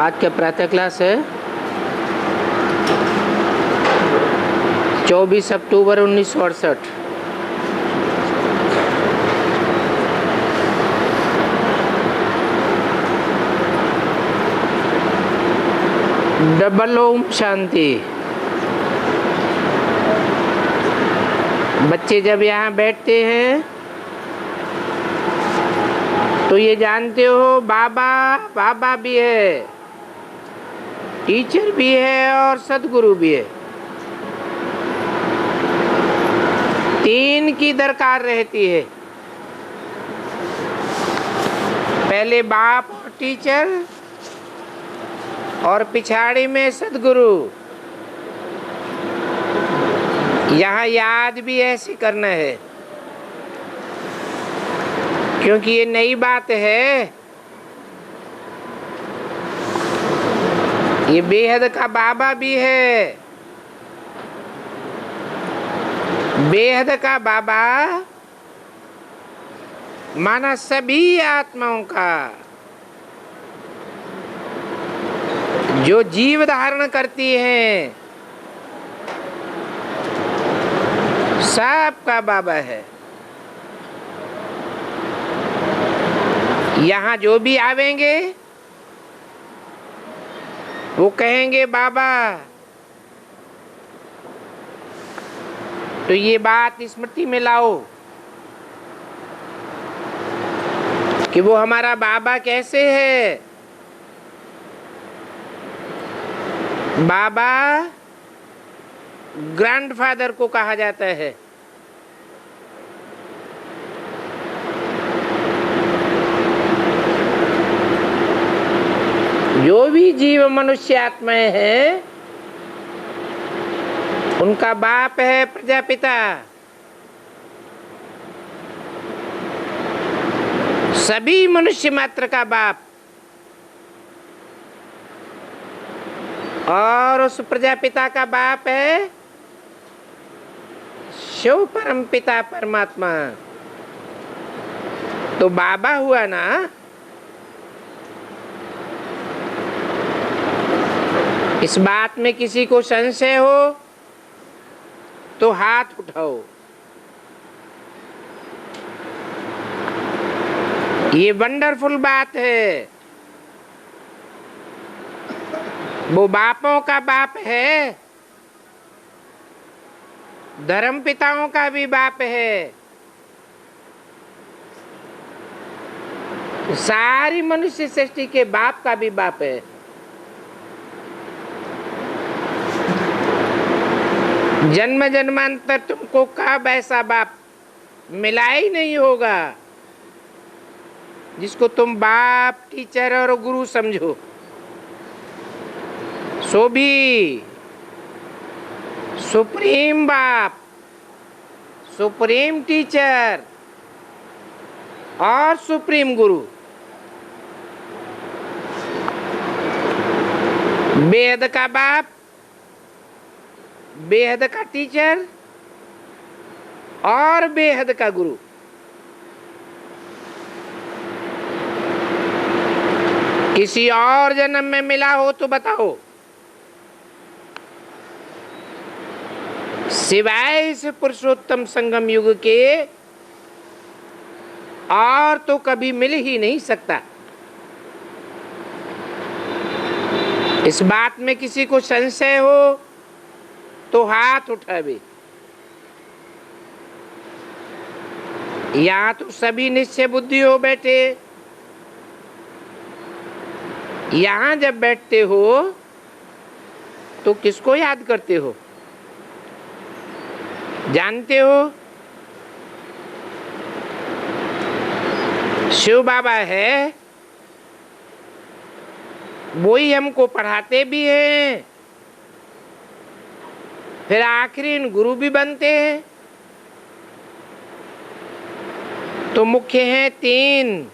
आज का प्रातः क्लास है 24 अक्टूबर 1968। डबल ओम शांति। बच्चे जब यहाँ बैठते हैं तो ये जानते हो बाबा बाबा भी है, टीचर भी है और सदगुरु भी है। तीन की दरकार रहती है, पहले बाप और टीचर और पिछाड़ी में सदगुरु। यहाँ याद भी ऐसे करना है क्योंकि ये नई बात है। ये बेहद का बाबा भी है। बेहद का बाबा माना सभी आत्माओं का जो जीव धारण करती हैं, सबका बाबा है। यहाँ जो भी आवेंगे वो कहेंगे बाबा। तो ये बात स्मृति में लाओ कि वो हमारा बाबा कैसे है। बाबा ग्रैंडफादर को कहा जाता है। जो भी जीव मनुष्य आत्माएं हैं उनका बाप है प्रजापिता। सभी मनुष्य मात्र का बाप। और उस प्रजापिता का बाप है शिव परम पिता परमात्मा। तो बाबा हुआ ना। इस बात में किसी को संशय हो तो हाथ उठाओ। ये वंडरफुल बात है। वो बापों का बाप है, धर्म पिताओं का भी बाप है, सारी मनुष्य सृष्टि के बाप का भी बाप है। जन्म जन्मांतर तुमको कब ऐसा बाप मिला ही नहीं होगा जिसको तुम बाप, टीचर और गुरु समझो। सो भी सुप्रीम बाप, सुप्रीम टीचर और सुप्रीम गुरु, बेहद का बाप, बेहद का टीचर और बेहद का गुरु। किसी और जन्म में मिला हो तो बताओ, सिवाय इस पुरुषोत्तम संगम युग के और तो कभी मिल ही नहीं सकता। इस बात में किसी को संशय हो तो हाथ उठावे। यहाँ तो सभी निश्चय बुद्धि हो बैठे। यहाँ जब बैठते हो तो किसको याद करते हो जानते हो? शिव बाबा है, वो ही हमको पढ़ाते भी हैं, फिर आखिरी गुरु भी बनते हैं। तो मुख्य हैं तीन,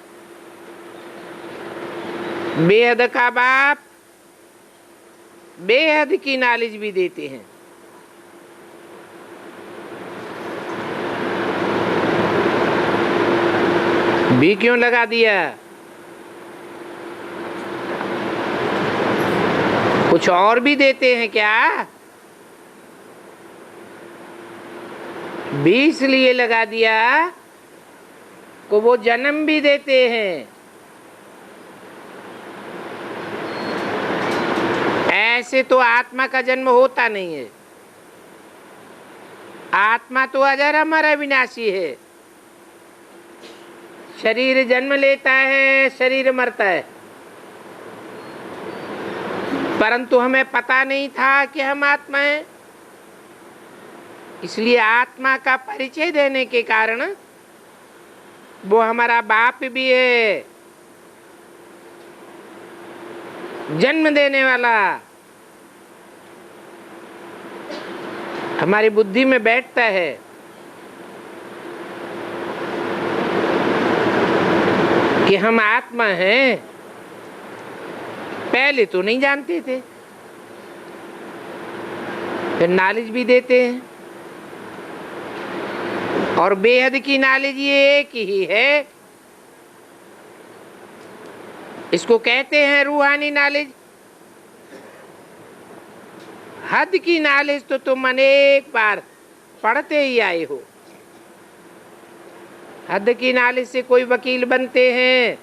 बेहद का बाप, बेहद की नॉलेज भी देते हैं। भी क्यों लगा दिया? कुछ और भी देते हैं क्या? 20 लिए लगा दिया को वो जन्म भी देते हैं। ऐसे तो आत्मा का जन्म होता नहीं है। आत्मा तो अजर अमर अविनाशी है। शरीर जन्म लेता है, शरीर मरता है, परंतु हमें पता नहीं था कि हम आत्मा हैं। इसलिए आत्मा का परिचय देने के कारण वो हमारा बाप भी है, जन्म देने वाला। हमारी बुद्धि में बैठता है। कि हम आत्मा हैं, पहले तो नहीं जानते थे, फिर नॉलेज भी देते हैं। और बेहद की नॉलेज ये एक ही है, इसको कहते हैं रूहानी नॉलेज। हद की नॉलेज तो तुम अनेक बार पढ़ते ही आए हो। हद की नॉलेज से कोई वकील बनते हैं,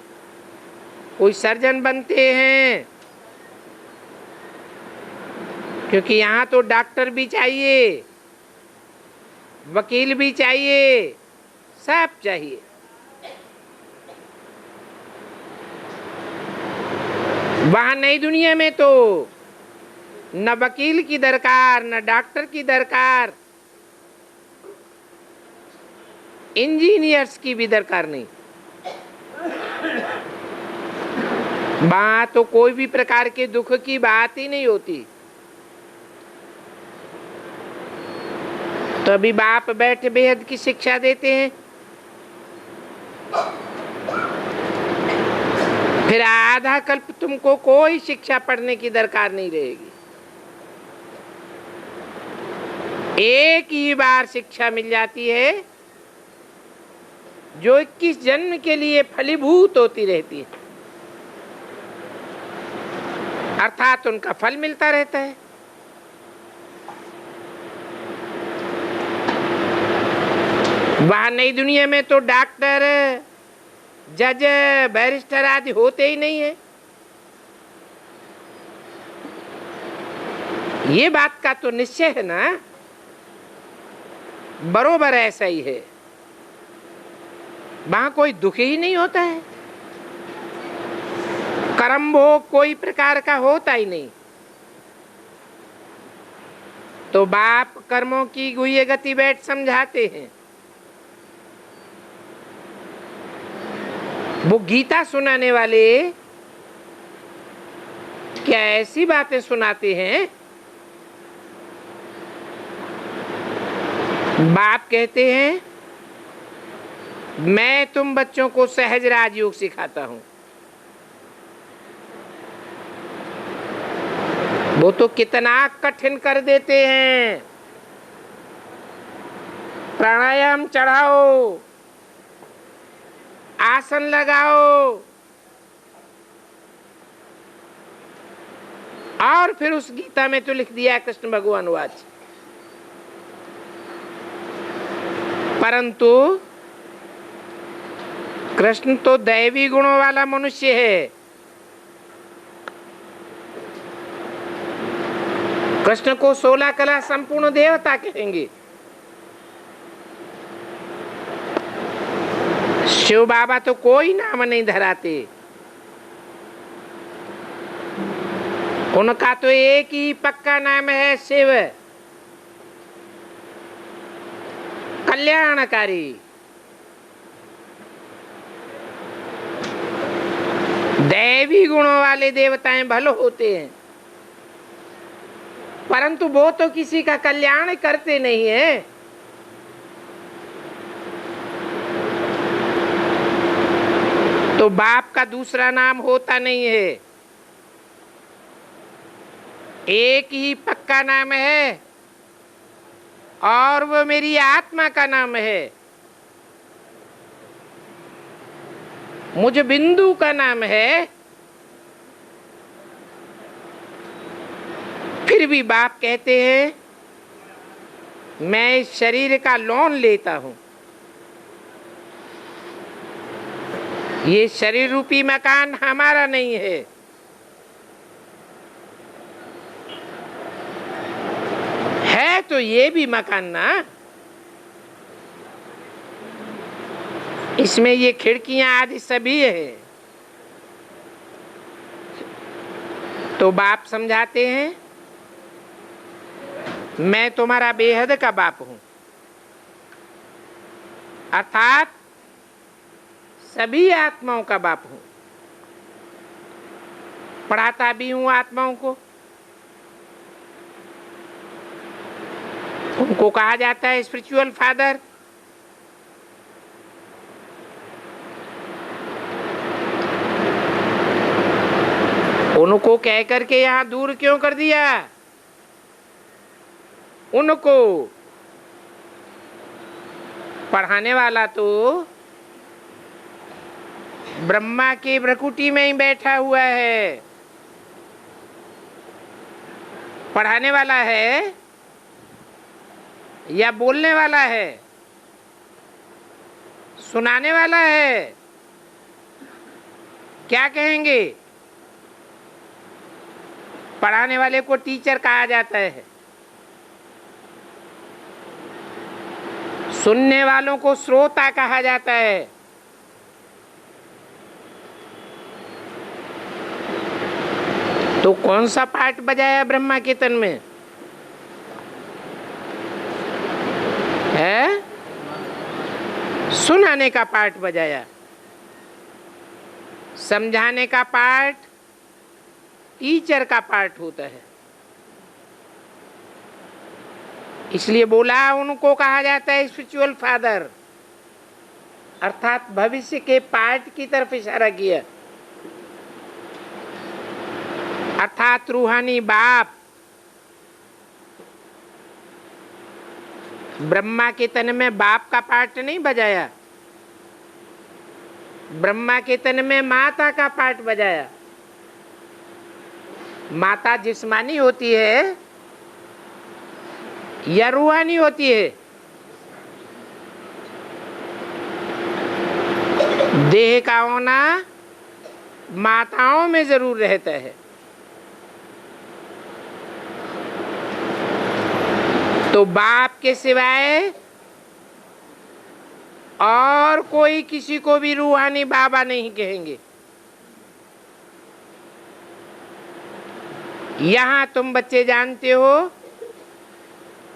कोई सर्जन बनते हैं, क्योंकि यहाँ तो डॉक्टर भी चाहिए, वकील भी चाहिए, सब चाहिए। वहाँ नई दुनिया में तो न वकील की दरकार, न डॉक्टर की दरकार, इंजीनियर्स की भी दरकार नहीं। वहाँ तो कोई भी प्रकार के दुख की बात ही नहीं होती। तो अभी बाप बैठे बेहद की शिक्षा देते हैं, फिर आधा कल्प तुमको कोई शिक्षा पढ़ने की दरकार नहीं रहेगी। एक ही बार शिक्षा मिल जाती है जो 21 जन्म के लिए फलीभूत होती रहती है, अर्थात उनका फल मिलता रहता है। वहां नई दुनिया में तो डॉक्टर, जज, बैरिस्टर आदि होते ही नहीं है। ये बात का तो निश्चय है ना, बरोबर ऐसा ही है। वहां कोई दुख ही नहीं होता है, कर्म भोग कोई प्रकार का होता ही नहीं। तो बाप कर्मों की गुह्य गति बैठ समझाते हैं। वो गीता सुनाने वाले क्या ऐसी बातें सुनाते हैं? बाप कहते हैं मैं तुम बच्चों को सहज राजयोग सिखाता हूं। वो तो कितना कठिन कर देते हैं। प्राणायाम चढ़ाओ, आसन लगाओ, और फिर उस गीता में तो लिख दिया कृष्ण भगवान वाच। परंतु कृष्ण तो दैवी गुणों वाला मनुष्य है। कृष्ण को 16 कला संपूर्ण देवता कहेंगे। शिव बाबा तो कोई नाम नहीं धराते, उनका तो एक ही पक्का नाम है शिव, कल्याणकारी। दैवी गुणों वाले देवताएं भले होते हैं, परंतु वो तो किसी का कल्याण करते नहीं है। तो बाप का दूसरा नाम होता नहीं है, एक ही पक्का नाम है, और वो मेरी आत्मा का नाम है। मुझ बिंदु का नाम है, फिर भी बाप कहते हैं मैं इस शरीर का लोन लेता हूं। ये शरीर रूपी मकान हमारा नहीं है। है तो ये भी मकान ना, इसमें ये खिड़कियां आदि सभी है। तो बाप समझाते हैं मैं तुम्हारा बेहद का बाप हूं, अर्थात सभी आत्माओं का बाप हूं। पढ़ाता भी हूं आत्माओं को। उनको कहा जाता है स्पिरिचुअल फादर। उनको कह करके यहां दूर क्यों कर दिया? उनको पढ़ाने वाला तो ब्रह्मा के भ्रकुटी में ही बैठा हुआ है। पढ़ाने वाला है या बोलने वाला है, सुनाने वाला है? क्या कहेंगे? पढ़ाने वाले को टीचर कहा जाता है, सुनने वालों को श्रोता कहा जाता है। तो कौन सा पार्ट बजाया ब्रह्मा के तन में है? सुनाने का पार्ट बजाया। समझाने का पार्ट टीचर का पार्ट होता है। इसलिए बोला उनको कहा जाता है स्पिरिचुअल फादर, अर्थात भविष्य के पार्ट की तरफ इशारा किया, अर्थात रूहानी बाप। ब्रह्मा के तन में बाप का पार्ट नहीं बजाया, ब्रह्मा के तन में माता का पार्ट बजाया। माता जिस्मानी होती है या रूहानी होती है? देह का होना माताओं में जरूर रहता है। तो बाप के सिवाय और कोई किसी को भी रूहानी बाबा नहीं कहेंगे। यहां तुम बच्चे जानते हो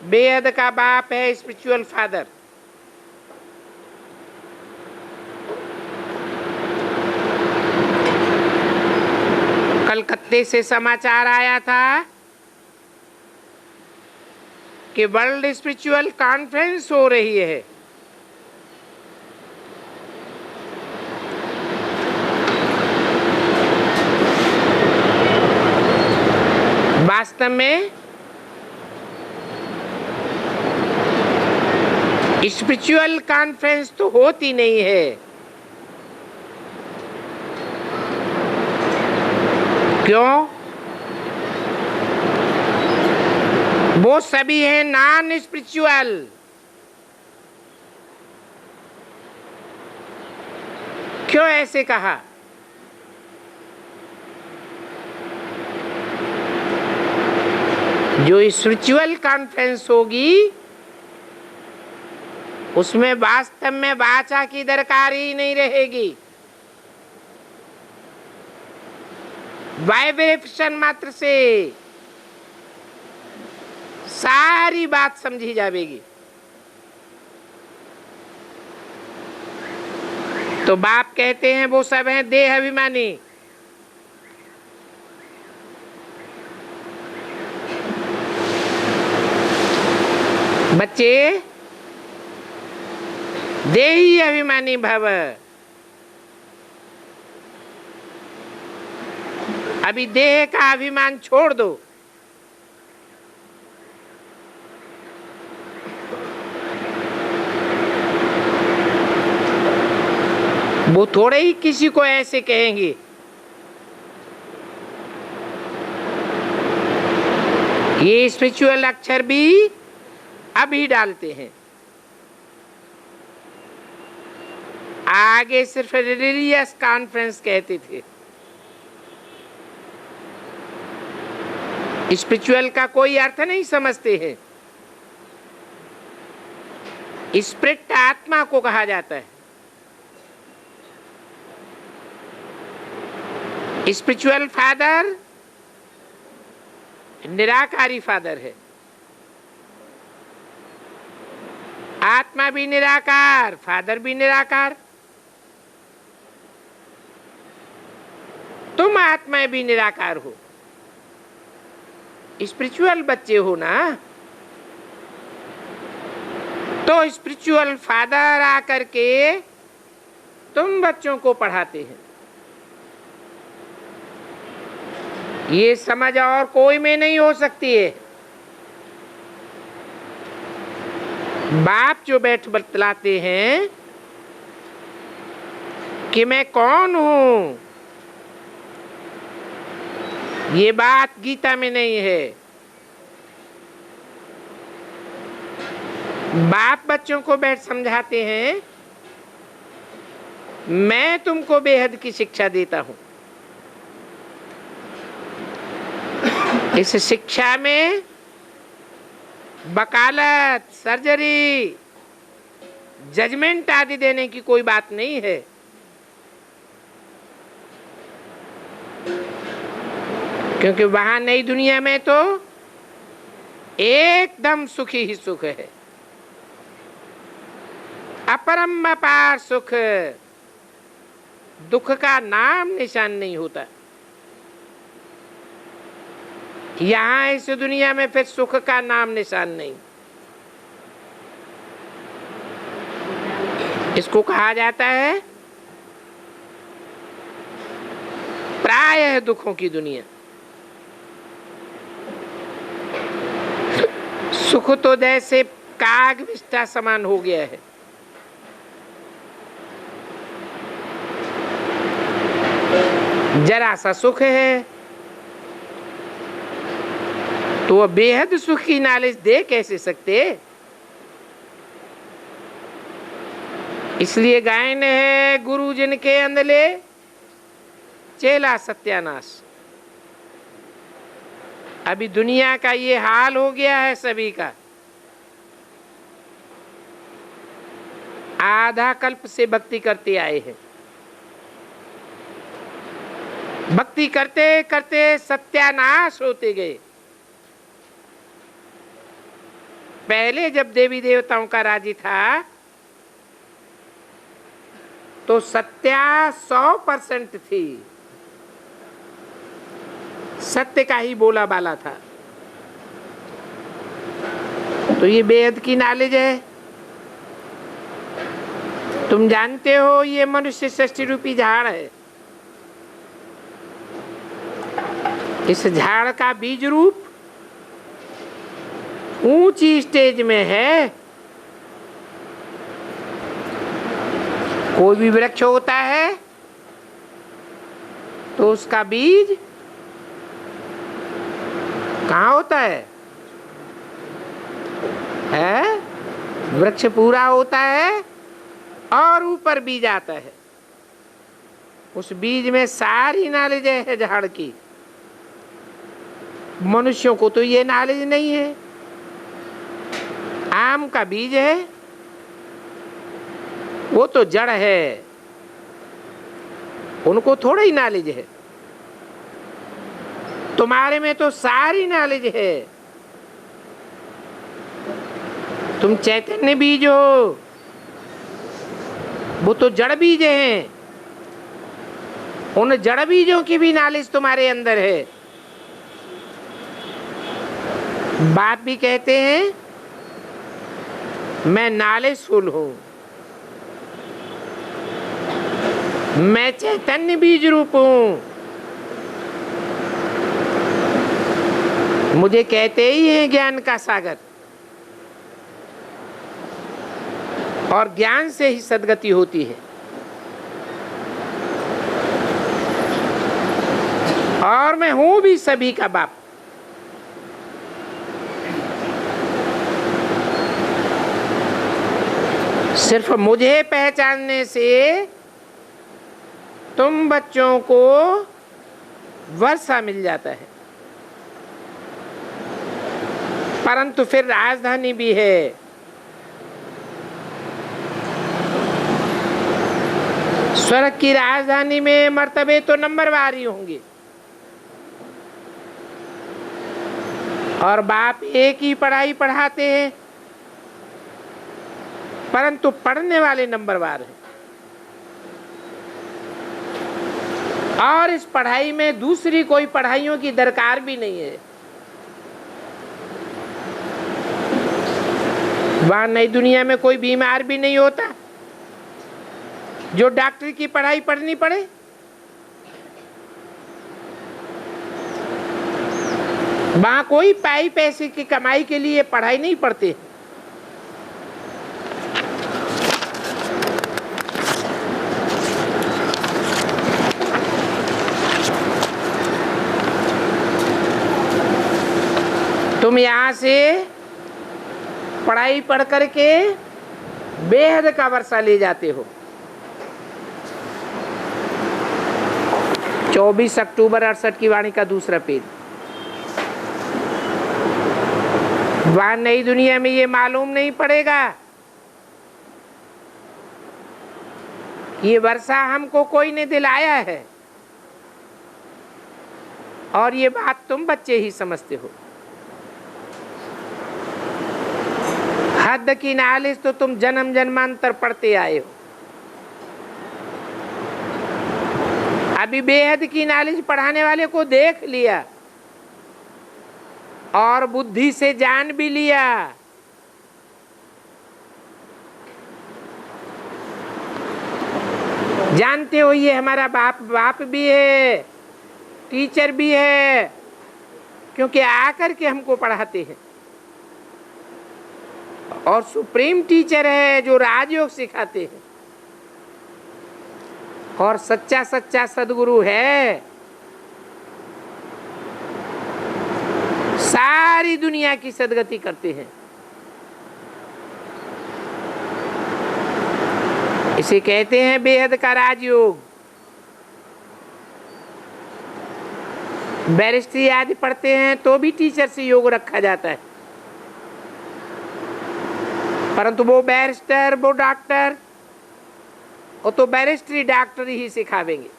बेहद का बाप है स्पिरिचुअल फादर। कलकत्ते से समाचार आया था कि वर्ल्ड स्पिरिचुअल कॉन्फ्रेंस हो रही है। वास्तव में स्पिरिचुअल कॉन्फ्रेंस तो होती नहीं है। क्यों? वो सभी हैं नॉन स्पिरिचुअल। क्यों ऐसे कहा? जो स्पिरिचुअल कॉन्फ्रेंस होगी उसमें वास्तव में वाचा की दरकार ही नहीं रहेगी। वाइब्रेशन मात्र से सारी बात समझी जाएगी। तो बाप कहते हैं वो सब हैं देह अभिमानी। बच्चे देही अभिमानी भव। अभी देह का अभिमान छोड़ दो। वो थोड़े ही किसी को ऐसे कहेंगे। ये स्पिरिचुअल अक्षर भी अभी डालते हैं। आगे सिर्फ रिलीजियस कॉन्फ्रेंस कहते थे। स्पिरिचुअल का कोई अर्थ नहीं समझते हैं। स्पिरिट आत्मा को कहा जाता है। स्पिरिचुअल फादर निराकारी फादर है। आत्मा भी निराकार, फादर भी निराकार। तुम आत्मा भी निराकार हो। स्पिरिचुअल बच्चे हो ना, तो स्पिरिचुअल फादर आकर के तुम बच्चों को पढ़ाते हैं। ये समझ और कोई में नहीं हो सकती है। बाप जो बैठ बतलाते हैं कि मैं कौन हूं, ये बात गीता में नहीं है। बाप बच्चों को बैठ समझाते हैं, मैं तुमको बेहद की शिक्षा देता हूं। इस शिक्षा में वकालत, सर्जरी, जजमेंट आदि देने की कोई बात नहीं है। क्योंकि वहां नई दुनिया में तो एकदम सुखी ही सुख है, अपरम अपार सुख। दुख का नाम निशान नहीं होता। यहां इस दुनिया में फिर सुख का नाम निशान नहीं। इसको कहा जाता है प्रायः दुखों की दुनिया। सुख तो जैसे काग विष्ठा समान हो गया है। जरा सा सुख है तो वह बेहद सुख की नॉलेज दे कैसे सकते। इसलिए गायन है, गुरु जिनके अंधले चेला सत्यानाश। अभी दुनिया का ये हाल हो गया है सभी का। आधा कल्प से भक्ति करते आए हैं। भक्ति करते करते सत्यानाश होते गए। पहले जब देवी देवताओं का राज्य था तो सत्या 100% थी। सत्य का ही बोला बाला था। तो ये बेहद की नॉलेज है। तुम जानते हो ये मनुष्य सृष्टि रूपी झाड़ है। इस झाड़ का बीज रूप ऊंची स्टेज में है। कोई भी वृक्ष होता है तो उसका बीज कहाँ होता है? वृक्ष पूरा होता है और ऊपर बीज आता है। उस बीज में सारी नॉलेज है झाड़ की। मनुष्यों को तो ये नॉलेज नहीं है। आम का बीज है, वो तो जड़ है, उनको थोड़ा ही नॉलेज है। तुम्हारे में तो सारी नॉलेज है। तुम चैतन्य बीज हो, वो तो जड़ बीज हैं। उन जड़ बीजों की भी नॉलेज तुम्हारे अंदर है। बाप भी कहते हैं मैं नॉलेजफुल हूं, मैं चैतन्य बीज रूप हूं। मुझे कहते ही हैं ज्ञान का सागर। और ज्ञान से ही सद्गति होती है। और मैं हूं भी सभी का बाप। सिर्फ मुझे पहचानने से तुम बच्चों को वर्षा मिल जाता है, परंतु फिर राजधानी भी है। स्वर्ग की राजधानी में मर्तबे तो नंबरवार ही होंगे, और बाप एक ही पढ़ाई पढ़ाते हैं, परंतु पढ़ने वाले नंबरवार हैं। और इस पढ़ाई में दूसरी कोई पढ़ाइयों की दरकार भी नहीं है। वहां नई दुनिया में कोई बीमार भी नहीं होता जो डॉक्टर की पढ़ाई पढ़नी पड़े। वहां कोई पैसे की कमाई के लिए पढ़ाई नहीं पढ़ते। तुम यहां से पढ़ाई पढ़ करके बेहद का वर्षा ले जाते हो। 24 अक्टूबर 68 की वाणी का दूसरा पेज। वहां नई दुनिया में ये मालूम नहीं पड़ेगा ये वर्षा हमको कोई ने दिलाया है, और ये बात तुम बच्चे ही समझते हो। हद की नॉलेज तो तुम जन्म जन्मांतर पढ़ते आए हो। अभी बेहद की नॉलेज पढ़ाने वाले को देख लिया और बुद्धि से जान भी लिया। जानते हो ये हमारा बाप भी है, टीचर भी है, क्योंकि आकर के हमको पढ़ाते हैं, और सुप्रीम टीचर है जो राजयोग सिखाते हैं, और सच्चा सदगुरु है। सारी दुनिया की सदगति करते हैं। इसे कहते हैं बेहद का राजयोग। बैरिस्ट्री आदि पढ़ते हैं तो भी टीचर से योग रखा जाता है, परंतु वो बैरिस्टर, वो डॉक्टर, वो तो बैरिस्ट्री डॉक्टर ही सिखावेंगे,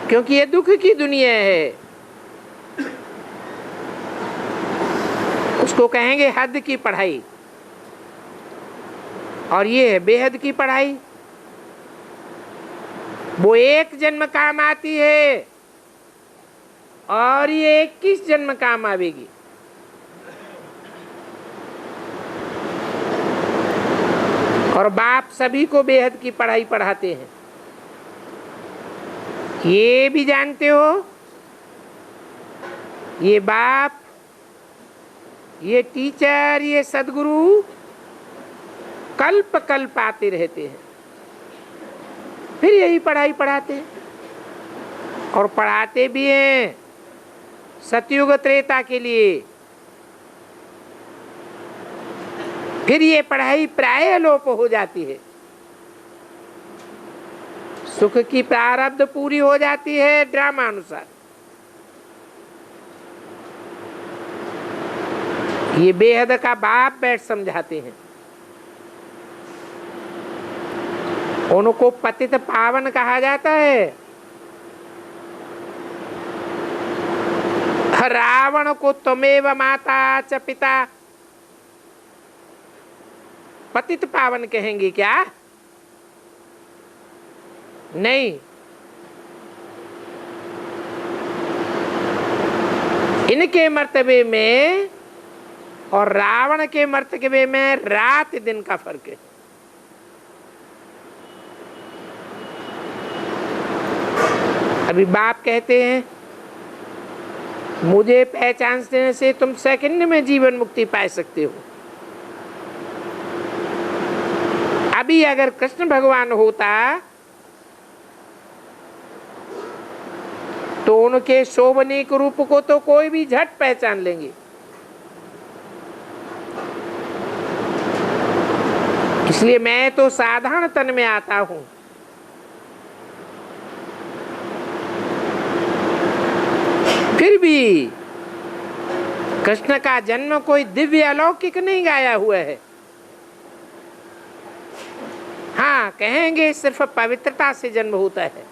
क्योंकि ये दुख की दुनिया है। उसको कहेंगे हद की पढ़ाई, और ये है बेहद की पढ़ाई। वो एक जन्म काम आती है और ये 21 जन्म काम आवेगी। और बाप सभी को बेहद की पढ़ाई पढ़ाते हैं। ये भी जानते हो ये बाप, ये टीचर, ये सदगुरु कल्प कल्प आते रहते हैं, फिर यही पढ़ाई पढ़ाते हैं, और पढ़ाते भी हैं सतयुग त्रेता के लिए। फिर ये पढ़ाई प्राय लोप हो जाती है, सुख की प्रारब्ध पूरी हो जाती है ड्रामा अनुसार। ये बेहद का बाप बैठ समझाते हैं। उनको पतित पावन कहा जाता है। रावण को त्वमेव माता च पिता पतित पावन कहेंगे क्या? नहीं, इनके मर्तबे में और रावण के मर्तबे में रात दिन का फर्क है। अभी बाप कहते हैं मुझे पहचानने से तुम सेकंड में जीवन मुक्ति पा सकते हो। अभी अगर कृष्ण भगवान होता तो उनके शोभनीक रूप को तो कोई भी झट पहचान लेंगे। इसलिए मैं तो साधारण तन में आता हूं। फिर भी कृष्ण का जन्म कोई दिव्य अलौकिक नहीं गाया हुआ है। हाँ, कहेंगे सिर्फ पवित्रता से जन्म होता है।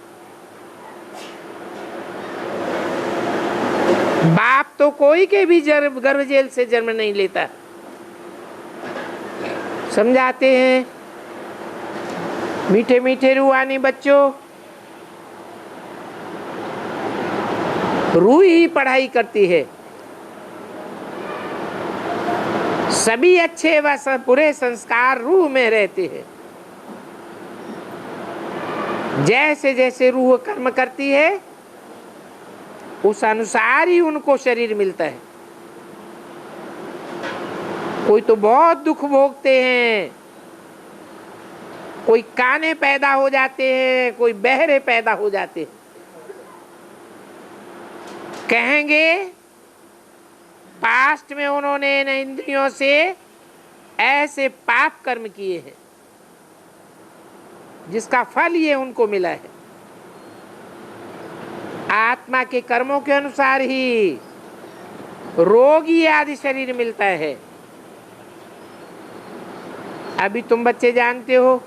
बाप तो कोई के भी गर्भ जेल से जन्म नहीं लेता। समझाते हैं, मीठे मीठे रूहानी बच्चों, रूह ही पढ़ाई करती है। सभी अच्छे व बुरे संस्कार रूह में रहते हैं। जैसे जैसे रूह कर्म करती है उस अनुसार ही उनको शरीर मिलता है। कोई तो बहुत दुख भोगते हैं, कोई काने पैदा हो जाते हैं, कोई बहरे पैदा हो जाते हैं। कहेंगे पास्ट में उन्होंने इन इंद्रियों से ऐसे पाप कर्म किए हैं जिसका फल ये उनको मिला है। आत्मा के कर्मों के अनुसार ही रोगी आदि शरीर मिलता है। अभी तुम बच्चे जानते हो,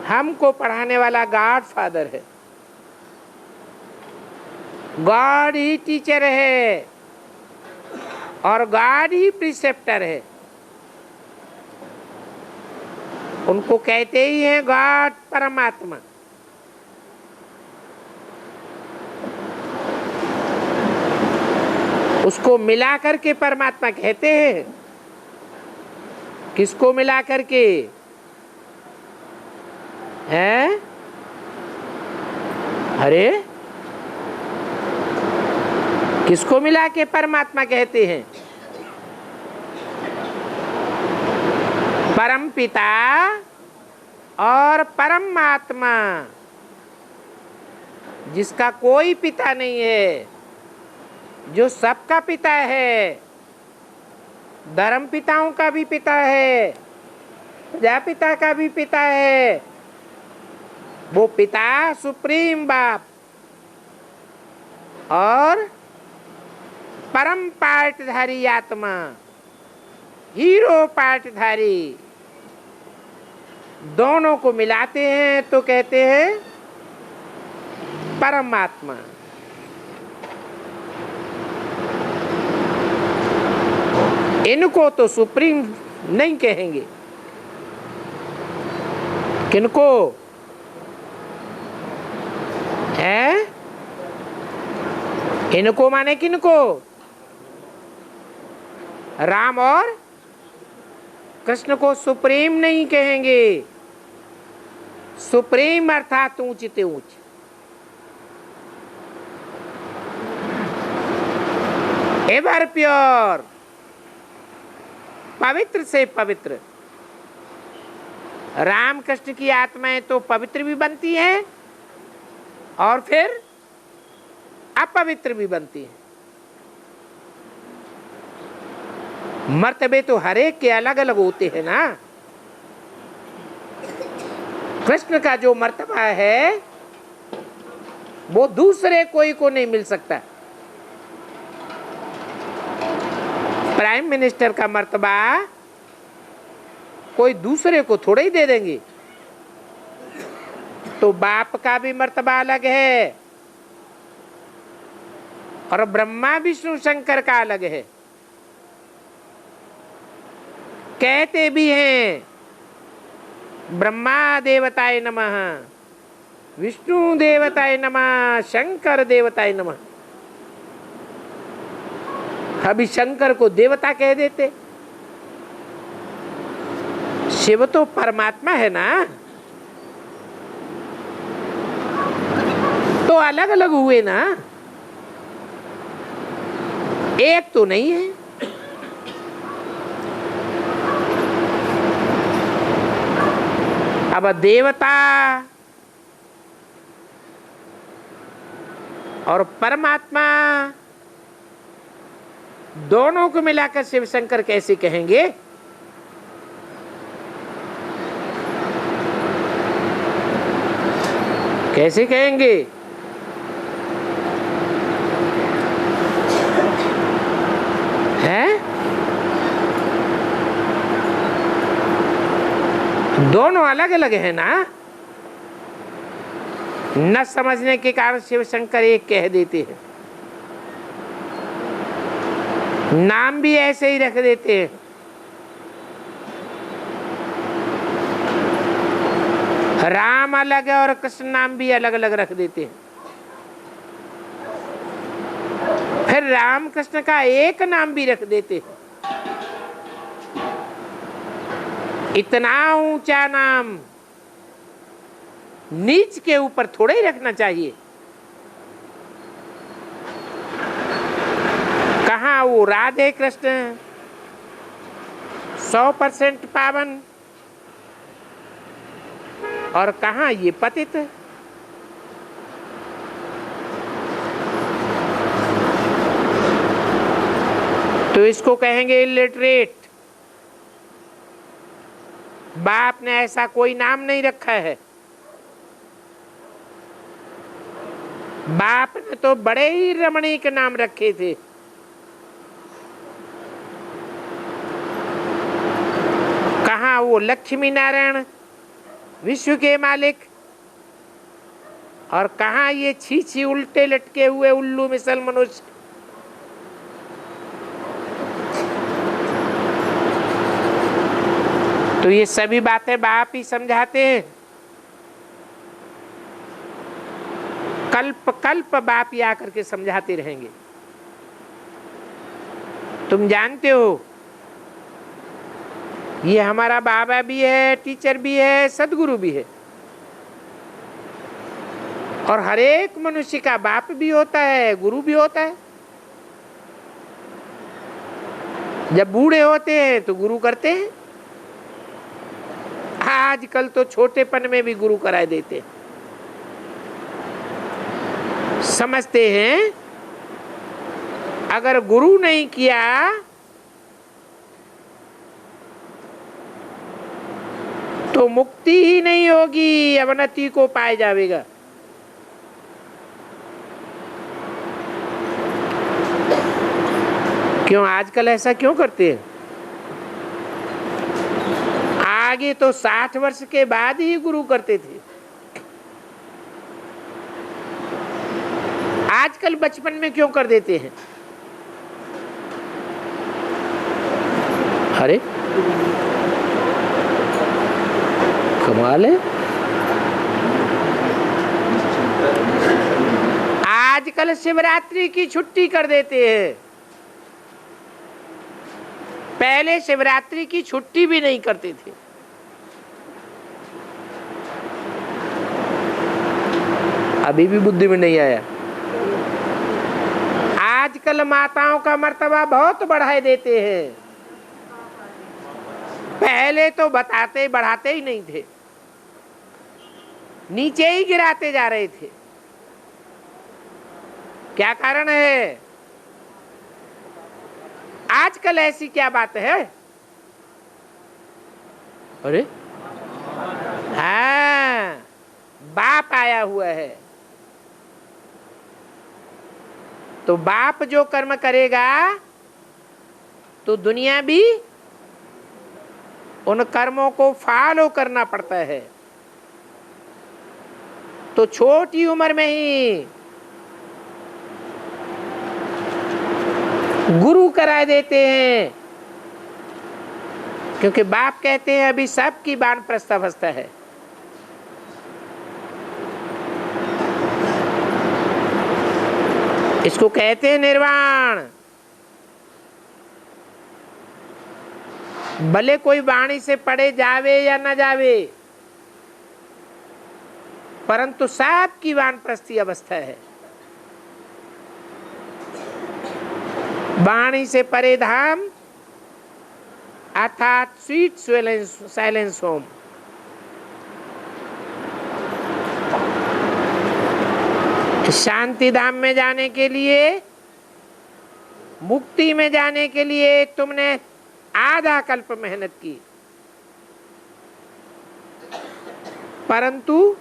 हमको पढ़ाने वाला गॉड फादर है, गॉड ही टीचर है और गॉड ही प्रिसेप्टर है। उनको कहते ही हैं गॉड, परमात्मा। उसको मिला करके परमात्मा कहते हैं। किसको मिला करके हैं? अरे किसको मिला के परमात्मा कहते हैं? परम पिता और परमात्मा, जिसका कोई पिता नहीं है, जो सबका पिता है, धर्म पिताओं का भी पिता है, प्रजापिता का भी पिता है। वो पिता सुप्रीम बाप और परम पार्टधारी आत्मा, हीरो पार्टधारी, दोनों को मिलाते हैं तो कहते हैं परमात्मा। इनको तो सुप्रीम नहीं कहेंगे। किनको है? इनको माने किनको? राम और कृष्ण को सुप्रीम नहीं कहेंगे। सुप्रीम अर्थात ऊंचते ऊंच। एवर प्योर, पवित्र से पवित्र। राम कृष्ण की आत्माएं तो पवित्र भी बनती हैं और फिर अपवित्र भी बनती हैं। मर्तबे तो हर एक के अलग अलग होते हैं ना। कृष्ण का जो मर्तबा है वो दूसरे कोई को नहीं मिल सकता। प्राइम मिनिस्टर का मर्तबा कोई दूसरे को थोड़ा ही दे देंगे। तो बाप का भी मर्तबा अलग है और ब्रह्मा विष्णु शंकर का अलग है। कहते भी हैं ब्रह्मा देवताय नमः, विष्णु देवताय नमः, शंकर देवताय नमः। अभी शंकर को देवता कह देते। शिव तो परमात्मा है ना, तो अलग अलग हुए ना, एक तो नहीं है। अब देवता और परमात्मा दोनों को मिलाकर शिव शंकर कैसे कहेंगे? कैसे कहेंगे? हैं? दोनों अलग अलग है ना। न समझने के कारण शिव शंकर एक कह देते हैं, नाम भी ऐसे ही रख देते हैं। राम अलग है और कृष्ण नाम भी अलग अलग रख देते हैं। फिर राम कृष्ण का एक नाम भी रख देते हैं। इतना ऊंचा नाम नीच के ऊपर थोड़ा ही रखना चाहिए। कहाँ वो राधे कृष्ण 100% पावन और कहाँ ये पतित। तो इसको कहेंगे इलिटरेट। बाप ने ऐसा कोई नाम नहीं रखा है। बाप ने तो बड़े ही रमणीक नाम रखे थे। कहाँ वो लक्ष्मी नारायण विश्व के मालिक और कहाँ ये छी उल्टे लटके हुए उल्लू मिसल मनुष्य। तो ये सभी बातें बाप ही समझाते हैं। कल्प कल्प बाप ही आकर के समझाते रहेंगे। तुम जानते हो ये हमारा बाबा भी है, टीचर भी है, सदगुरु भी है। और हर एक मनुष्य का बाप भी होता है, गुरु भी होता है। जब बूढ़े होते हैं तो गुरु करते हैं। आजकल तो छोटेपन में भी गुरु कराए देते हैं। समझते हैं अगर गुरु नहीं किया तो मुक्ति ही नहीं होगी, अवनति को पाए जाएगा। क्यों आजकल ऐसा क्यों करते हैं? आगे तो 60 वर्ष के बाद ही गुरु करते थे। आजकल बचपन में क्यों कर देते हैं? अरे कमाल है। आजकल शिवरात्रि की छुट्टी कर देते हैं। पहले शिवरात्रि की छुट्टी भी नहीं करते थे। अभी भी बुद्धि में नहीं आया। आजकल माताओं का मर्तबा बहुत बढ़ाए देते हैं। पहले तो बताते बढ़ाते ही नहीं थे, नीचे ही गिराते जा रहे थे। क्या कारण है? आजकल ऐसी क्या बात है? अरे हाँ, बाप आया हुआ है। तो बाप जो कर्म करेगा तो दुनिया भी उन कर्मों को फॉलो करना पड़ता है। तो छोटी उम्र में ही गुरु करा देते हैं, क्योंकि बाप कहते हैं अभी सबकी वानप्रस्थ अवस्था है। इसको कहते हैं निर्वाण। भले कोई वाणी से पढ़े जावे या न जावे, परंतु सबकी वानप्रस्थी अवस्था है। वाणी से परे धाम अर्थात स्वीट साइलेंस होम। शांति धाम में जाने के लिए, मुक्ति में जाने के लिए तुमने आधा कल्प मेहनत की, परंतु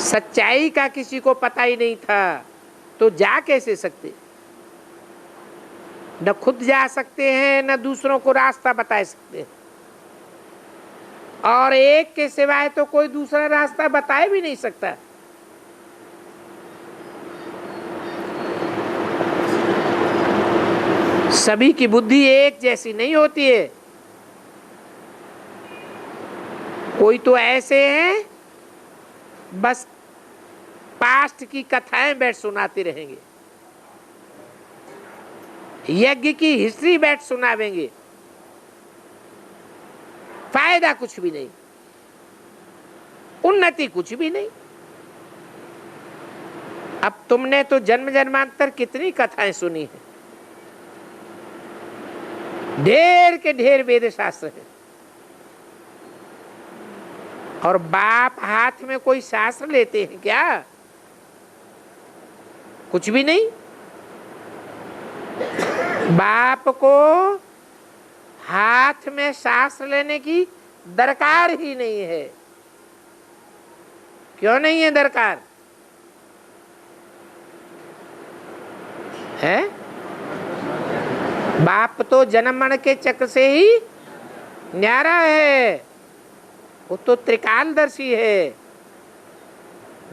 सच्चाई का किसी को पता ही नहीं था, तो जा कैसे सकते? न खुद जा सकते हैं, न दूसरों को रास्ता बता सकते हैं, और एक के सिवाय तो कोई दूसरा रास्ता बता भी नहीं सकता। सभी की बुद्धि एक जैसी नहीं होती है। कोई तो ऐसे हैं बस पास्ट की कथाएं बैठ सुनाते रहेंगे, यज्ञ की हिस्ट्री बैठ सुनावेंगे, फायदा कुछ भी नहीं, उन्नति कुछ भी नहीं। अब तुमने तो जन्म जन्मांतर कितनी कथाएं सुनी है, ढेर के ढेर वेद शास्त्र है, और बाप हाथ में कोई शास्त्र लेते हैं क्या? कुछ भी नहीं। बाप को हाथ में शास्त्र लेने की दरकार ही नहीं है। क्यों नहीं है दरकार? है बाप तो जन्म मरण के चक्र से ही न्यारा है, वो तो त्रिकालदर्शी है।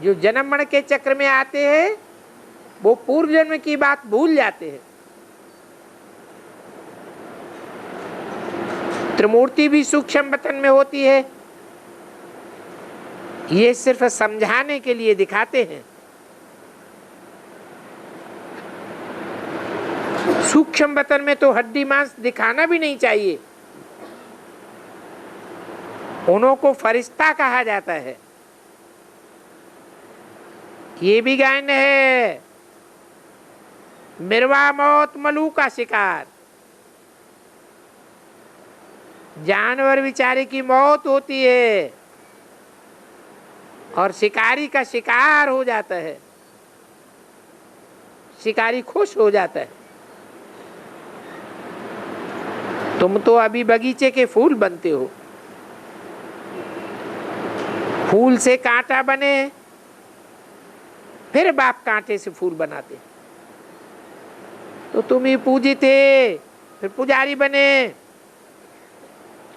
जो जन्म मरण के चक्र में आते हैं वो पूर्व जन्म की बात भूल जाते हैं। त्रिमूर्ति भी सूक्ष्म वतन में होती है, ये सिर्फ समझाने के लिए दिखाते हैं। सूक्ष्म वतन में तो हड्डी मांस दिखाना भी नहीं चाहिए, उनको फरिश्ता कहा जाता है। ये भी गायन है, मिरवा मौत मलू का शिकार। जानवर बेचारे की मौत होती है और शिकारी का शिकार हो जाता है, शिकारी खुश हो जाता है। तुम तो अभी बगीचे के फूल बनते हो, फूल से कांटा बने, फिर बाप कांटे से फूल बनाते। तो तुम ही पूजी थे, फिर पुजारी बने।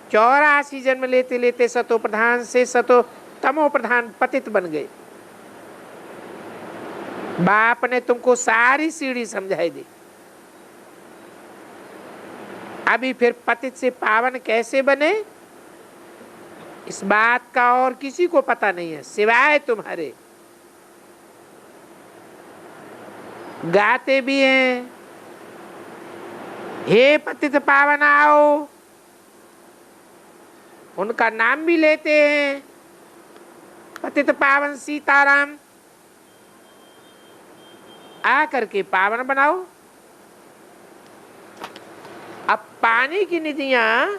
84 जन्म लेते लेते सतो प्रधान से सतो तमो प्रधान पतित बन गए। बाप ने तुमको सारी सीढ़ी समझाई दी। अभी फिर पतित से पावन कैसे बने, इस बात का और किसी को पता नहीं है सिवाय तुम्हारे। गाते भी हैं, हे पतित पावन आओ, उनका नाम भी लेते हैं, पतित पावन सीताराम, आ करके पावन बनाओ। अब पानी की निधियां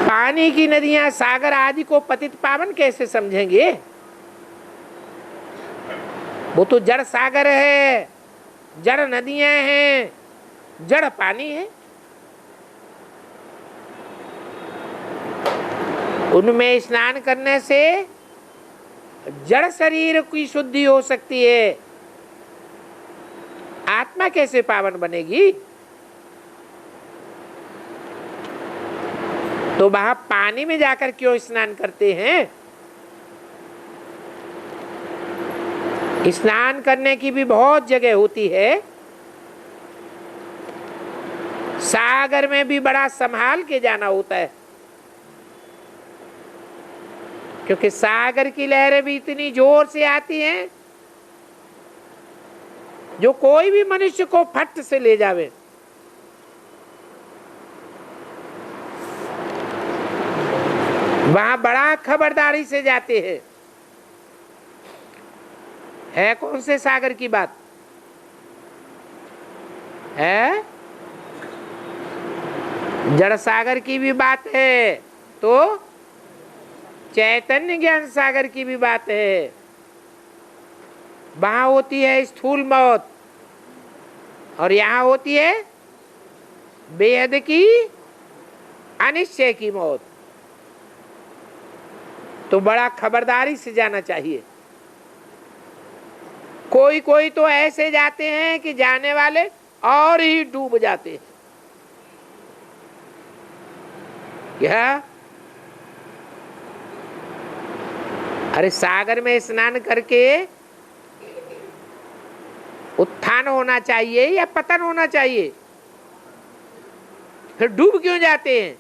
पानी की नदियां सागर आदि को पतित पावन कैसे समझेंगे? वो तो जड़ सागर है, जड़ नदियां हैं, जड़ पानी है। उनमें स्नान करने से जड़ शरीर की शुद्धि हो सकती है, आत्मा कैसे पावन बनेगी? तो वहां पानी में जाकर क्यों स्नान करते हैं? स्नान करने की भी बहुत जगह होती है। सागर में भी बड़ा संभाल के जाना होता है, क्योंकि सागर की लहरें भी इतनी जोर से आती हैं जो कोई भी मनुष्य को फट से ले जावे। वहां बड़ा खबरदारी से जाते हैं। है कौन से सागर की बात है? जड़ सागर की भी बात है। तो चैतन्य ज्ञान सागर की भी बात है। वहां होती है स्थूल मौत और यहां होती है बेहद की अनिश्चय की मौत। तो बड़ा खबरदारी से जाना चाहिए। कोई कोई तो ऐसे जाते हैं कि जाने वाले और ही डूब जाते हैं। क्या? अरे सागर में स्नान करके उत्थान होना चाहिए या पतन होना चाहिए? फिर डूब क्यों जाते हैं?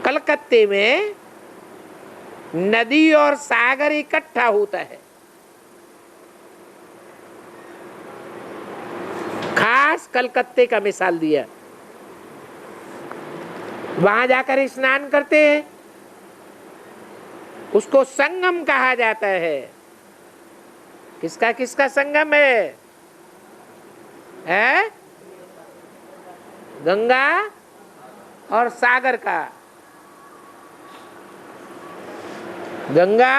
कलकत्ते में नदी और सागर इकट्ठा होता है। खास कलकत्ते का मिसाल दिया। वहां जाकर स्नान करते हैं, उसको संगम कहा जाता है। किसका किसका संगम है? गंगा और सागर का। गंगा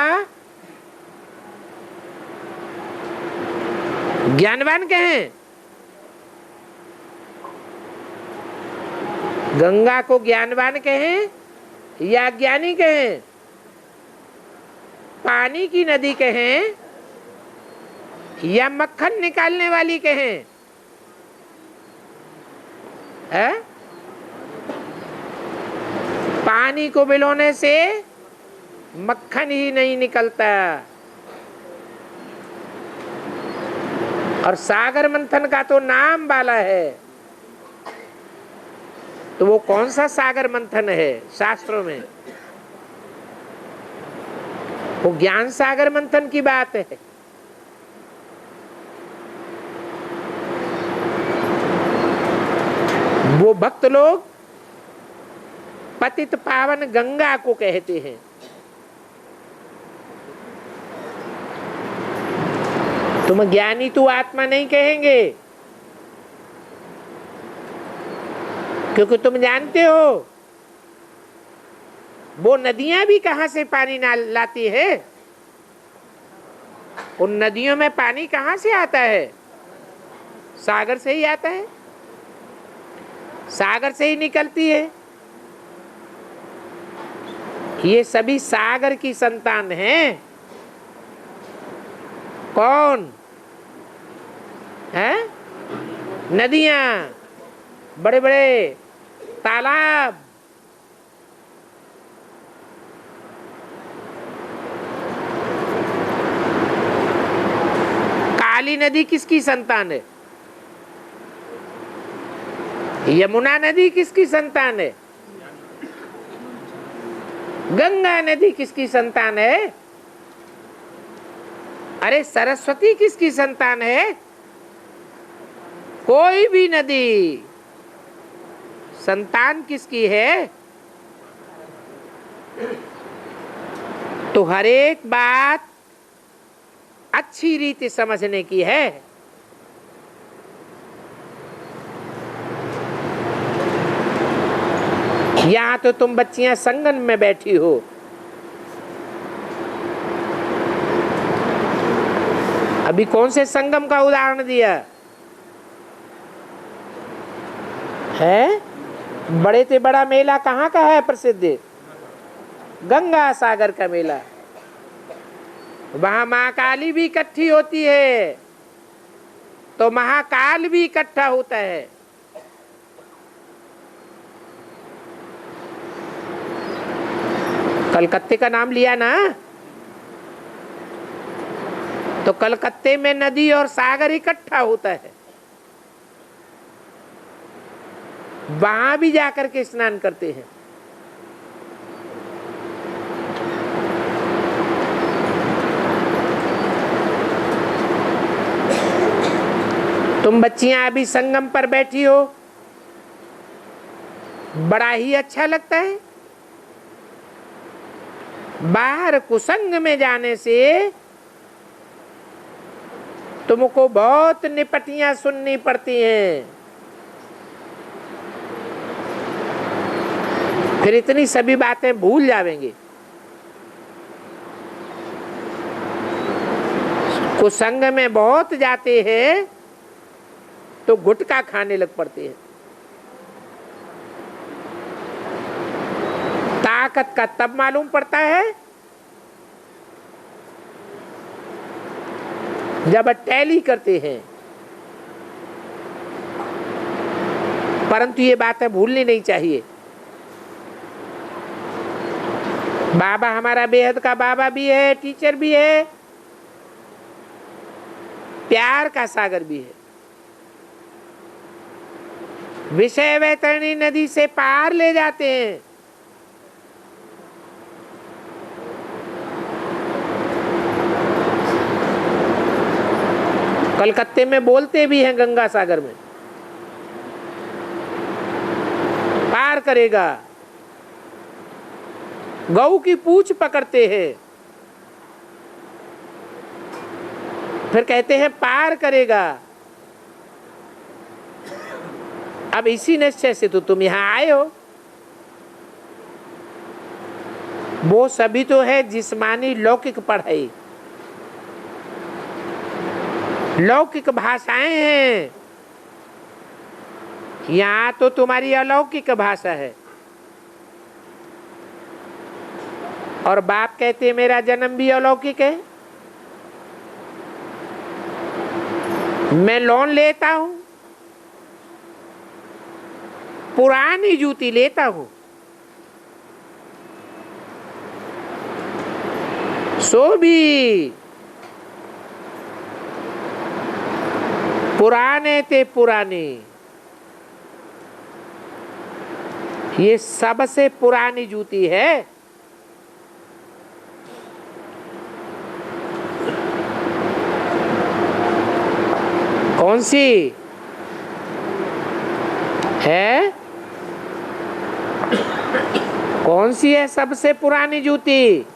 ज्ञानवान कहें, गंगा को ज्ञानवान कहें या ज्ञानी कहें? पानी की नदी कहें या मक्खन निकालने वाली कहें? है? पानी को बिलोने से मक्खन ही नहीं निकलता। और सागर मंथन का तो नाम वाला है। तो वो कौन सा सागर मंथन है शास्त्रों में? वो ज्ञान सागर मंथन की बात है। वो भक्त लोग पतित पावन गंगा को कहते हैं। तुम ज्ञानी तू आत्मा नहीं कहेंगे, क्योंकि तुम जानते हो वो नदियां भी कहां से पानी लाती है। उन नदियों में पानी कहां से आता है? सागर से ही आता है, सागर से ही निकलती है। ये सभी सागर की संतान हैं। कौन है? नदियां, बड़े बड़े तालाब। काली नदी किसकी संतान है? यमुना नदी किसकी संतान है? गंगा नदी किसकी संतान है? अरे सरस्वती किसकी संतान है? कोई भी नदी संतान किसकी है? तो हर एक बात अच्छी रीति समझने की है। यहां तो तुम बच्चियां संगम में बैठी हो, अभी कौन से संगम का उदाहरण दिया है? बड़े से बड़ा मेला कहाँ का है प्रसिद्ध? गंगा सागर का मेला। वहां महाकाली भी इकट्ठी होती है, तो महाकाल भी इकट्ठा होता है। कलकत्ते का नाम लिया ना, तो कलकत्ते में नदी और सागर इकट्ठा होता है। वहां भी जाकर के स्नान करते हैं। तुम बच्चियां अभी संगम पर बैठी हो, बड़ा ही अच्छा लगता है। बाहर कुसंग में जाने से तुमको बहुत निपटियां सुननी पड़ती हैं। फिर इतनी सभी बातें भूल जाएंगे। कुसंग में बहुत जाते हैं तो गुटखा खाने लग पड़ते हैं। ताकत का तब मालूम पड़ता है जब टैली करते हैं। परंतु ये बातें भूलनी नहीं चाहिए। बाबा हमारा बेहद का बाबा भी है, टीचर भी है, प्यार का सागर भी है। विषय वैतरणी नदी से पार ले जाते हैं। कलकत्ते में बोलते भी हैं गंगा सागर में पार करेगा। गऊ की पूंछ पकड़ते हैं, फिर कहते हैं पार करेगा। अब इसी निश्चय से तो तुम यहां आए हो। वो सभी तो है जिस्मानी लौकिक पढ़ाई, लौकिक भाषाएं हैं। यहां तो तुम्हारी अलौकिक भाषा है। और बाप कहते हैं मेरा जन्म भी अलौकिक है। मैं लोन लेता हूं, पुरानी जूती लेता हूं, सो भी पुराने ते पुराने। ये सबसे पुरानी जूती है। कौन सी है? कौन सी है सबसे पुरानी जूती?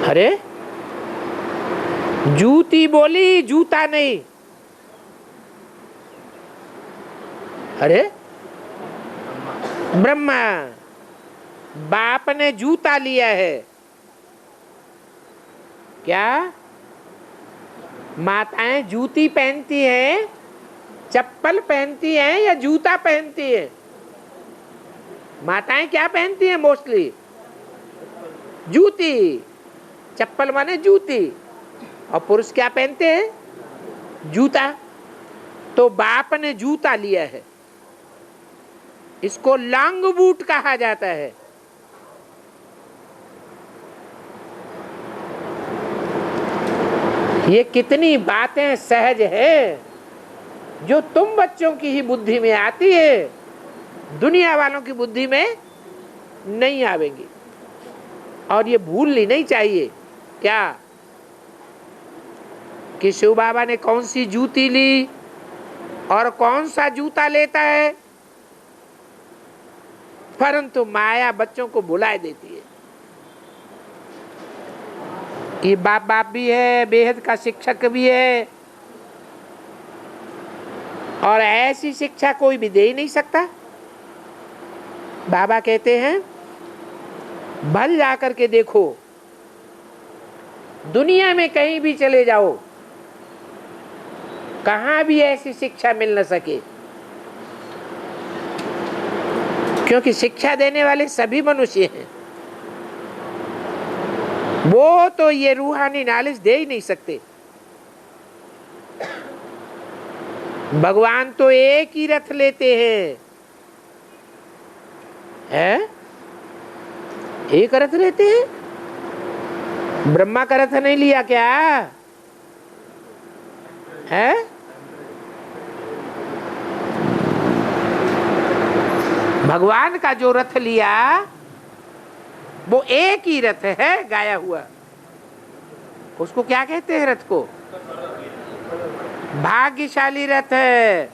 अरे जूती बोली, जूता नहीं। अरे ब्रह्मा, बाप ने जूता लिया है क्या? माताएं जूती पहनती हैं, चप्पल पहनती हैं या जूता पहनती हैं? माताएं क्या पहनती हैं मोस्टली? जूती। चप्पल माने जूती। और पुरुष क्या पहनते हैं? जूता। तो बाप ने जूता लिया है, इसको लॉन्ग बूट कहा जाता है। ये कितनी बातें सहज है जो तुम बच्चों की ही बुद्धि में आती है, दुनिया वालों की बुद्धि में नहीं आवेंगी। और ये भूलनी नहीं चाहिए क्या कि शिव बाबा ने कौन सी जूती ली और कौन सा जूता लेता है। परंतु माया बच्चों को भुलाए देती है कि बाप बाप भी है, बेहद का शिक्षक भी है, और ऐसी शिक्षा कोई भी दे ही नहीं सकता। बाबा कहते हैं भल जाकर के देखो, दुनिया में कहीं भी चले जाओ, कहां भी ऐसी शिक्षा मिल न सके, क्योंकि शिक्षा देने वाले सभी मनुष्य हैं। वो तो ये रूहानी नॉलेज दे ही नहीं सकते। भगवान तो एक ही रथ लेते हैं? एक रथ लेते हैं? ब्रह्मा का रथ नहीं लिया क्या है? भगवान का जो रथ लिया वो एक ही रथ है, गाया हुआ। उसको क्या कहते हैं रथ को? भाग्यशाली रथ है।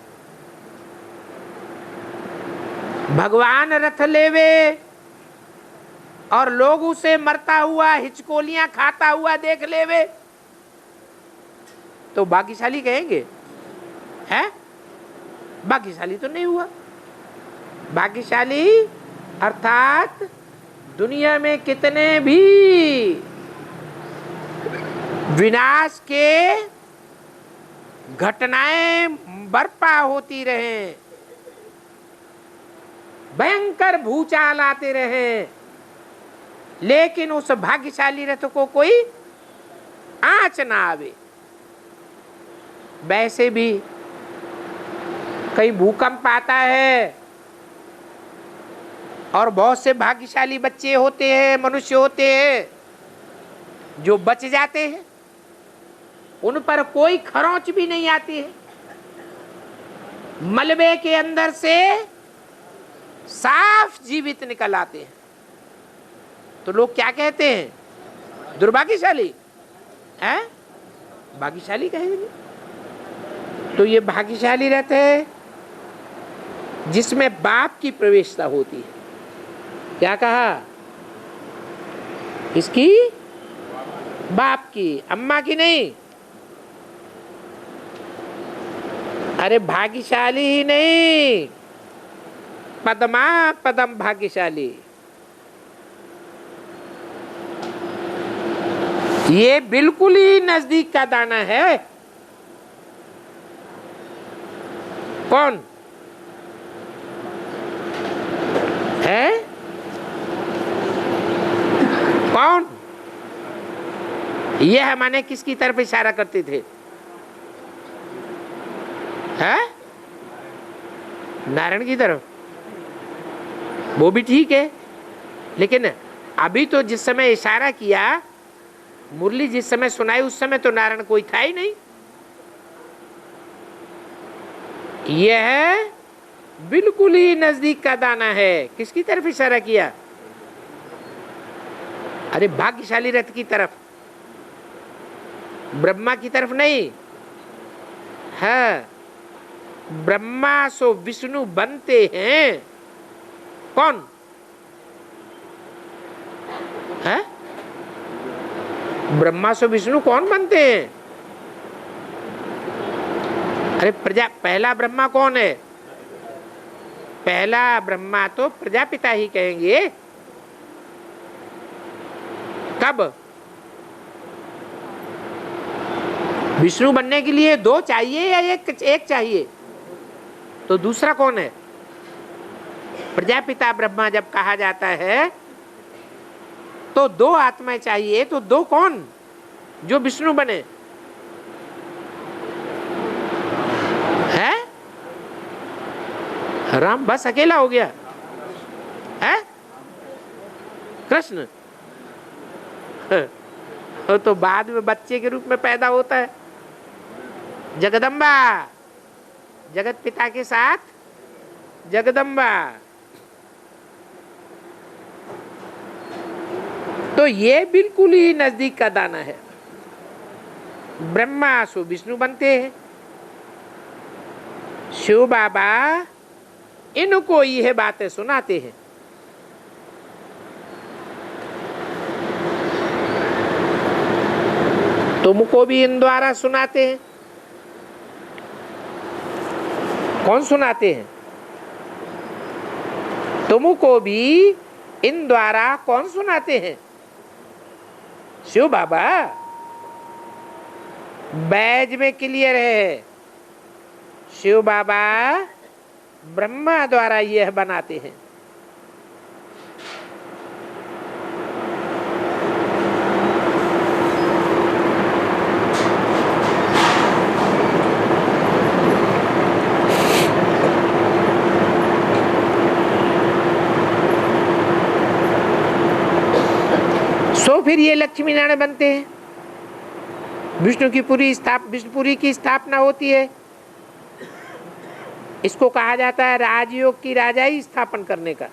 भगवान रथ लेवे और लोग उसे मरता हुआ, हिचकोलियां खाता हुआ देख लेवे तो भाग्यशाली कहेंगे? हैं? भाग्यशाली तो नहीं हुआ। भाग्यशाली अर्थात दुनिया में कितने भी विनाश के घटनाएं बर्पा होती रहे, भयंकर भूचाल आते रहे, लेकिन उस भाग्यशाली रथ को कोई आंच ना आवे। वैसे भी कई भूकंप आता है और बहुत से भाग्यशाली बच्चे होते हैं, मनुष्य होते हैं जो बच जाते हैं, उन पर कोई खरोंच भी नहीं आती है, मलबे के अंदर से साफ जीवित निकल आते हैं। तो लोग क्या कहते हैं? दुर्भाग्यशाली है, भाग्यशाली कहेंगे। तो ये भाग्यशाली रहते हैं जिसमें बाप की प्रवेशता होती है। क्या कहा? इसकी बाप की, अम्मा की नहीं। अरे भाग्यशाली ही नहीं, पदमा पदम भाग्यशाली। ये बिल्कुल ही नजदीक का दाना है। कौन है? कौन? यह माने किसकी तरफ इशारा करते थे? है नारायण की तरफ। वो भी ठीक है, लेकिन अभी तो जिस समय इशारा किया, मुरली जिस समय सुनाई, उस समय तो नारायण कोई था ही नहीं। यह बिल्कुल ही नजदीक का दाना है। किसकी तरफ इशारा किया? अरे भाग्यशाली रथ की तरफ, ब्रह्मा की तरफ नहीं है। ब्रह्मा सो विष्णु बनते हैं। कौन है? ब्रह्मा सो विष्णु कौन बनते हैं? अरे पहला ब्रह्मा कौन है? पहला ब्रह्मा तो प्रजापिता ही कहेंगे। कब? विष्णु बनने के लिए दो चाहिए या एक चाहिए? तो दूसरा कौन है? प्रजापिता ब्रह्मा जब कहा जाता है तो दो आत्माएं चाहिए। तो दो कौन जो विष्णु बने? है राम बस अकेला हो गया है? कृष्ण तो बाद में बच्चे के रूप में पैदा होता है। जगदम्बा, जगत पिता के साथ जगदम्बा। तो ये बिल्कुल ही नजदीक का दाना है। ब्रह्मा सो विष्णु बनते हैं। शिव बाबा इनको यह बातें सुनाते हैं। तुमको भी इन द्वारा सुनाते हैं। कौन सुनाते हैं? तुमको भी इन द्वारा कौन सुनाते हैं? शिव बाबा। बैज में क्लियर है, शिव बाबा ब्रह्मा द्वारा यह बनाते हैं। सो फिर ये लक्ष्मी नारायण बनते हैं। विष्णुपुरी की स्थापना होती है। इसको कहा जाता है राजयोग की राजाई स्थापन करने का।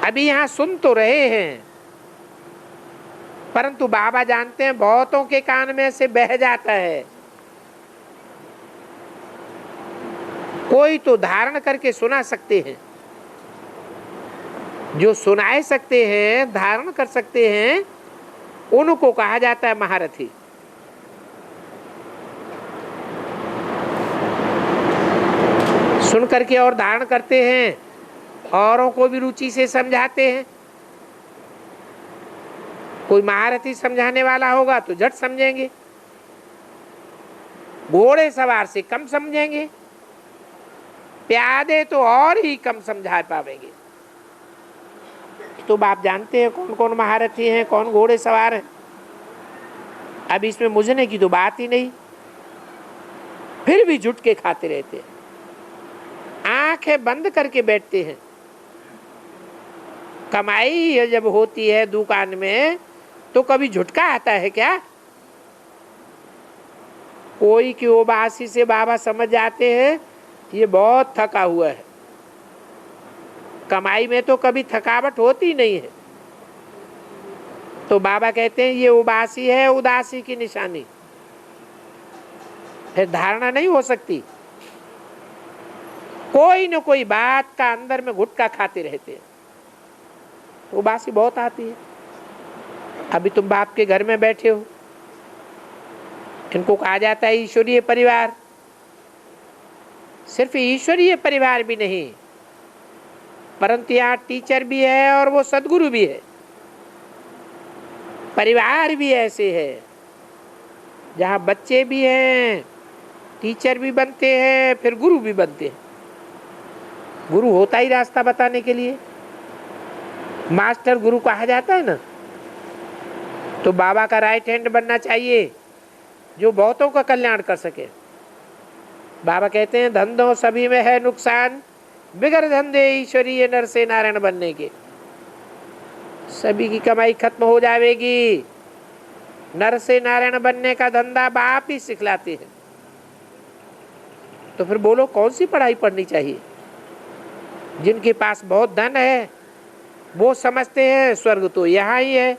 अभी यहां सुन तो रहे हैं, परंतु बाबा जानते हैं बहुतों के कान में से बह जाता है। कोई तो धारण करके सुना सकते हैं। जो सुनाए सकते हैं, धारण कर सकते हैं, उनको कहा जाता है महारथी। सुन करके और धारण करते हैं, औरों को भी रुचि से समझाते हैं। कोई महारथी समझाने वाला होगा तो झट समझेंगे, घोड़े सवार से कम समझेंगे, प्यादे तो और ही कम समझा पावेंगे। तो आप जानते हैं कौन कौन महारथी हैं, कौन घोड़े सवार हैं। अब इसमें मुझने की तो बात ही नहीं, फिर भी जुट के खाते रहते हैं, आंखें बंद करके बैठते हैं। कमाई जब होती है दुकान में तो कभी झुटका आता है क्या? कोई की उबासी से बाबा समझ जाते हैं ये बहुत थका हुआ है। कमाई में तो कभी थकावट होती नहीं है, तो बाबा कहते हैं ये उबासी है, उदासी की निशानी। फिर धारणा नहीं हो सकती। कोई न कोई बात का अंदर में गुटका खाते रहते हैं, उबासी बहुत आती है। अभी तुम बाप के घर में बैठे हो, इनको कहा जाता है ईश्वरीय परिवार। सिर्फ ईश्वरीय परिवार भी नहीं, परंतु यहाँ टीचर भी है और वो सदगुरु भी है। परिवार भी ऐसे है जहाँ बच्चे भी हैं, टीचर भी बनते हैं, फिर गुरु भी बनते हैं। गुरु होता ही रास्ता बताने के लिए, मास्टर गुरु कहा जाता है ना। तो बाबा का राइट हैंड बनना चाहिए जो बहुतों का कल्याण कर सके। बाबा कहते हैं धंधों सभी में है नुकसान, बिगड़ धंधे ईश्वरीय नर से नारायण बनने के। सभी की कमाई खत्म हो जाएगी। नर से नारायण बनने का धंधा बाप ही सिखलाते हैं। तो फिर बोलो कौन सी पढ़ाई पढ़नी चाहिए? जिनके पास बहुत धन है वो समझते हैं स्वर्ग तो यहाँ ही है।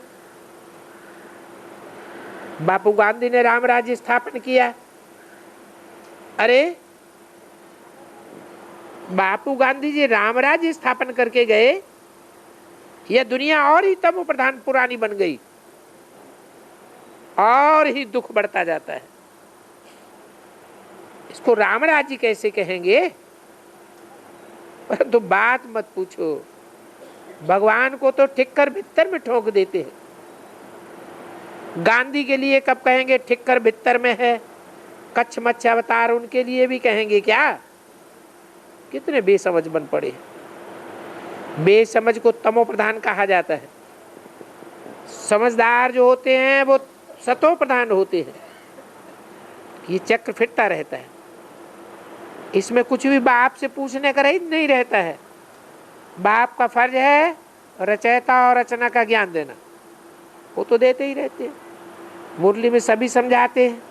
बापू गांधी ने राम राज्य स्थापन किया। अरे बापू गांधी जी राम राज्य स्थापन करके गए, यह दुनिया और ही तमो प्रधान पुरानी बन गई, और ही दुख बढ़ता जाता है। इसको राम राज्य कैसे कहेंगे? परंतु बात मत पूछो, भगवान को तो ठिक्कर भित्तर में ठोक देते हैं। गांधी के लिए कब कहेंगे ठिक्कर भित्तर में है? कच्छ मच्छ अवतार उनके लिए भी कहेंगे क्या? कितने बेसमझ बन पड़े। बेसमझ को तमो प्रधान कहा जाता है। समझदार जो होते हैं वो सतो प्रधान होते हैं। ये चक्र फिरता रहता है, इसमें कुछ भी बाप से पूछने का नहीं रहता है। बाप का फर्ज है रचयिता और रचना का ज्ञान देना, वो तो देते ही रहते हैं। मुरली में सभी समझाते हैं,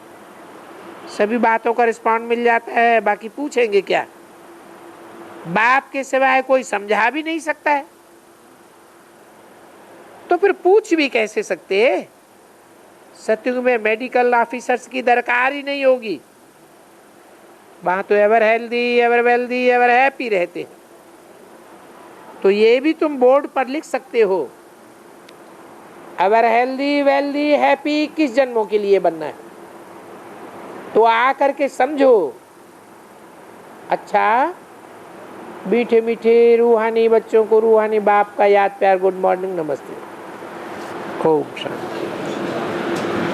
सभी बातों का रिस्पॉन्ड मिल जाता है, बाकी पूछेंगे क्या? बाप के सिवाय कोई समझा भी नहीं सकता है, तो फिर पूछ भी कैसे सकते हैं? सत्युग में मेडिकल ऑफिसर्स की दरकार ही नहीं होगी, वहां तो ever healthy, ever wealthy, ever happy रहते हैं। तो ये भी तुम बोर्ड पर लिख सकते हो, एवर हेल्दी, वेल्दी, हैप्पी किस जन्मों के लिए बनना है। तो आकर के समझो। अच्छा, मीठे मीठे रूहानी बच्चों को रूहानी बाप का याद प्यार, गुड मॉर्निंग, नमस्ते, खूब शांति।